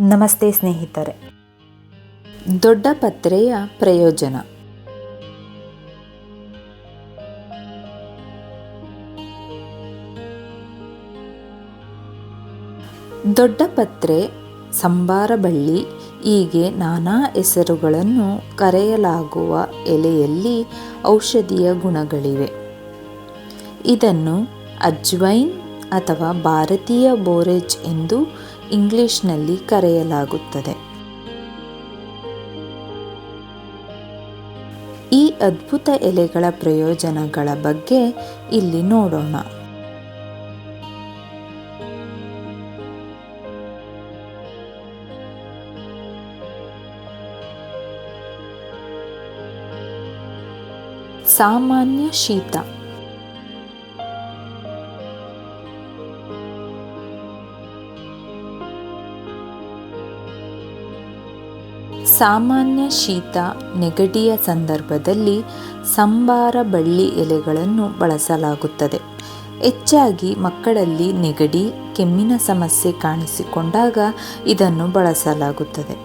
ನಮಸ್ತೆ ಸ್ನೇಹಿತರೆ. ದೊಡ್ಡ ಪತ್ರೆಯ ಪ್ರಯೋಜನ. ದೊಡ್ಡ ಪತ್ರೆ, ಸಂಬಾರ ಬಳ್ಳಿ ಹೀಗೆ ನಾನಾ ಹೆಸರುಗಳನ್ನು ಕರೆಯಲಾಗುವ ಎಲೆಯಲ್ಲಿ ಔಷಧೀಯ ಗುಣಗಳಿವೆ. ಇದನ್ನು ಅಜ್ವೈನ್ ಅಥವಾ ಭಾರತೀಯ ಬೋರೇಜ್ ಎಂದು ಇಂಗ್ಲಿಷ್ನಲ್ಲಿ ಕರೆಯಲಾಗುತ್ತದೆ. ಈ ಅದ್ಭುತ ಎಲೆಗಳ ಪ್ರಯೋಜನಗಳ ಬಗ್ಗೆ ಇಲ್ಲಿ ನೋಡೋಣ. ಸಾಮಾನ್ಯ ಶೀತ. ಸಾಮಾನ್ಯ ಶೀತ, ನೆಗಡಿಯ ಸಂದರ್ಭದಲ್ಲಿ ಸಂಬಾರ ಬಳ್ಳಿ ಎಲೆಗಳನ್ನು ಬಳಸಲಾಗುತ್ತದೆ. ಹೆಚ್ಚಾಗಿ ಮಕ್ಕಳಲ್ಲಿ ನೆಗಡಿ, ಕೆಮ್ಮಿನ ಸಮಸ್ಯೆ ಕಾಣಿಸಿಕೊಂಡಾಗ ಇದನ್ನು ಬಳಸಲಾಗುತ್ತದೆ.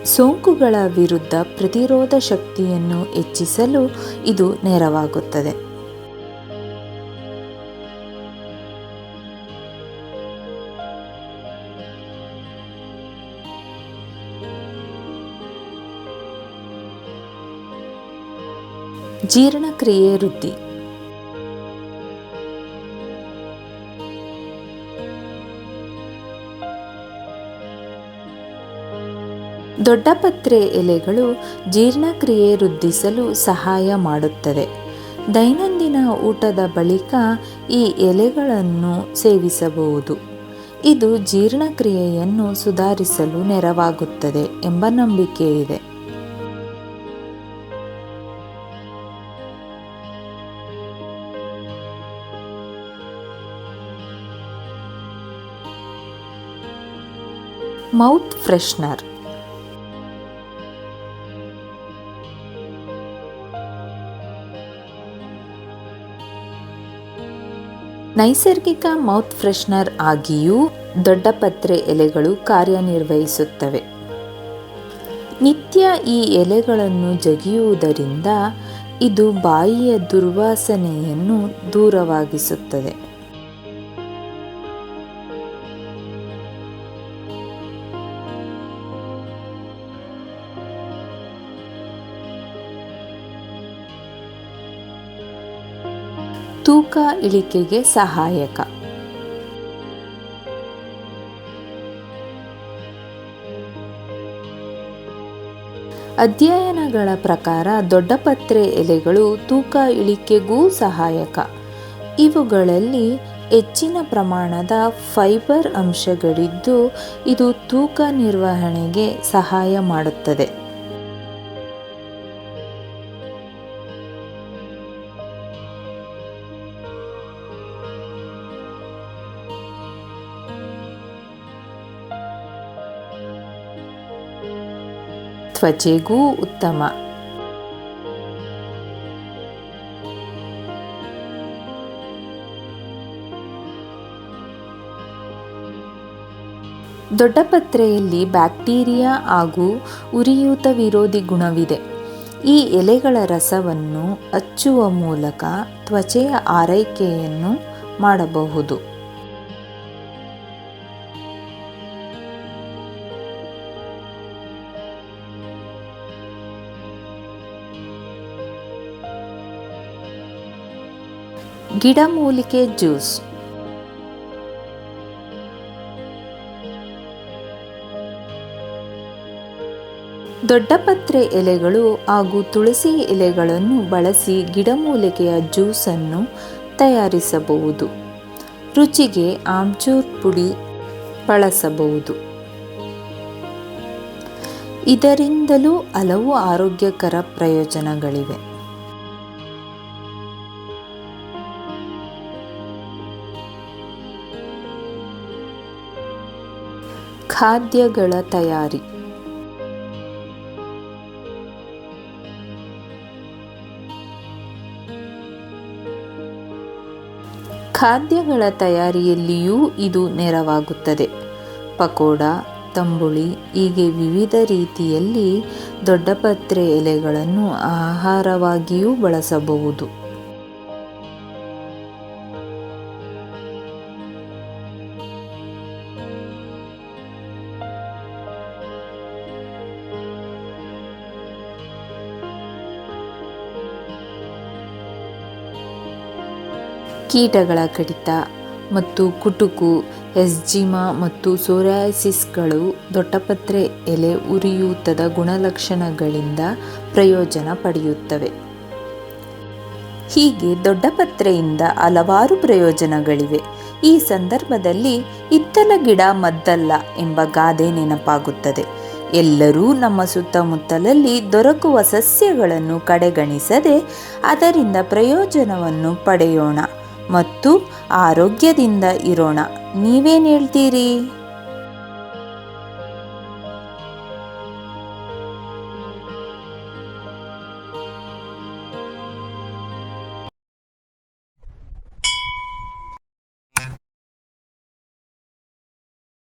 ಸೋಂಕುಗಳ ವಿರುದ್ಧ ಪ್ರತಿರೋಧ ಶಕ್ತಿಯನ್ನು ಹೆಚ್ಚಿಸಲು ಇದು ನೆರವಾಗುತ್ತದೆ. ಜೀರ್ಣಕ್ರಿಯೆ ವೃದ್ಧಿ. ದೊಡ್ಡಪತ್ರೆ ಎಲೆಗಳು ಜೀರ್ಣಕ್ರಿಯೆ ವೃದ್ಧಿಸಲು ಸಹಾಯ ಮಾಡುತ್ತದೆ. ದೈನಂದಿನ ಊಟದ ಬಳಿಕ ಈ ಎಲೆಗಳನ್ನು ಸೇವಿಸಬಹುದು. ಇದು ಜೀರ್ಣಕ್ರಿಯೆಯನ್ನು ಸುಧಾರಿಸಲು ನೆರವಾಗುತ್ತದೆ ಎಂಬ ನಂಬಿಕೆ ಇದೆ. Mouth freshener. ನೈಸರ್ಗಿಕ ಮೌತ್ ಫ್ರೆಶ್ನರ್ ಆಗಿಯೂ ದೊಡ್ಡಪತ್ರೆ ಎಲೆಗಳು ಕಾರ್ಯನಿರ್ವಹಿಸುತ್ತವೆ. ನಿತ್ಯ ಈ ಎಲೆಗಳನ್ನು ಜಗಿಯುವುದರಿಂದ ಇದು ಬಾಯಿಯ ದುರ್ವಾಸನೆಯನ್ನು ದೂರವಾಗಿಸುತ್ತದೆ. ತೂಕ ಇಳಿಕೆಗೆ ಸಹಾಯಕ. ಅಧ್ಯಯನಗಳ ಪ್ರಕಾರ ದೊಡ್ಡಪತ್ರೆ ಎಲೆಗಳು ತೂಕ ಇಳಿಕೆಗೂ ಸಹಾಯಕ. ಇವುಗಳಲ್ಲಿ ಹೆಚ್ಚಿನ ಪ್ರಮಾಣದ ಫೈಬರ್ ಅಂಶಗಳಿದ್ದು ಇದು ತೂಕ ನಿರ್ವಹಣೆಗೆ ಸಹಾಯ ಮಾಡುತ್ತದೆ. ತ್ವಚೆಗೂ ಉತ್ತಮ. ದೊಡ್ಡಪತ್ರೆಯಲ್ಲಿ ಬ್ಯಾಕ್ಟೀರಿಯಾ ಹಾಗೂ ಉರಿಯೂತ ವಿರೋಧಿ ಗುಣವಿದೆ. ಈ ಎಲೆಗಳ ರಸವನ್ನು ಹಚ್ಚುವ ಮೂಲಕ ತ್ವಚೆಯ ಆರೈಕೆಯನ್ನು ಮಾಡಬಹುದು. ಗಿಡಮೂಲಿಕೆ ಜ್ಯೂಸ್. ದೊಡ್ಡಪತ್ರೆ ಎಲೆಗಳು ಹಾಗೂ ತುಳಸಿ ಎಲೆಗಳನ್ನು ಬಳಸಿ ಗಿಡಮೂಲಿಕೆಯ ಜ್ಯೂಸನ್ನು ತಯಾರಿಸಬಹುದು. ರುಚಿಗೆ ಆಮ್ಚೂರ್ ಪುಡಿ ಬಳಸಬಹುದು. ಇದರಿಂದಲೂ ಹಲವು ಆರೋಗ್ಯಕರ ಪ್ರಯೋಜನಗಳಿವೆ. ಖಾದ್ಯಗಳ ತಯಾರಿ. ಖಾದ್ಯಗಳ ತಯಾರಿಯಲ್ಲಿಯೂ ಇದು ನೆರವಾಗುತ್ತದೆ. ಪಕೋಡ, ತಂಬುಳಿ ಹೀಗೆ ವಿವಿಧ ರೀತಿಯಲ್ಲಿ ದೊಡ್ಡಪತ್ರೆ ಎಲೆಗಳನ್ನು ಆಹಾರವಾಗಿಯೂ ಬಳಸಬಹುದು. ಕೀಟಗಳ ಕಡಿತ ಮತ್ತು ಕುಟುಕು, ಎಸ್ಜಿಮಾ ಮತ್ತು ಸೋರಿಯಾಸಿಸ್ಗಳು ದೊಡ್ಡಪತ್ರೆ ಎಲೆ ಉರಿಯೂತದ ಗುಣಲಕ್ಷಣಗಳಿಂದ ಪ್ರಯೋಜನ ಪಡೆಯುತ್ತವೆ. ಹೀಗೆ ದೊಡ್ಡಪತ್ರೆಯಿಂದ ಹಲವಾರು ಪ್ರಯೋಜನಗಳಿವೆ. ಈ ಸಂದರ್ಭದಲ್ಲಿ ಹಿತ್ತಲ ಗಿಡ ಮದ್ದಲ್ಲ ಎಂಬ ಗಾದೆ ನೆನಪಾಗುತ್ತದೆ. ಎಲ್ಲರೂ ನಮ್ಮ ಸುತ್ತಮುತ್ತಲಲ್ಲಿ ದೊರಕುವ ಸಸ್ಯಗಳನ್ನು ಕಡೆಗಣಿಸದೆ ಅದರಿಂದ ಪ್ರಯೋಜನವನ್ನು ಪಡೆಯೋಣ ಮತ್ತು ಆರೋಗ್ಯದಿಂದ ಇರೋಣ. ನೀವೇನು ಹೇಳ್ತೀರಿ?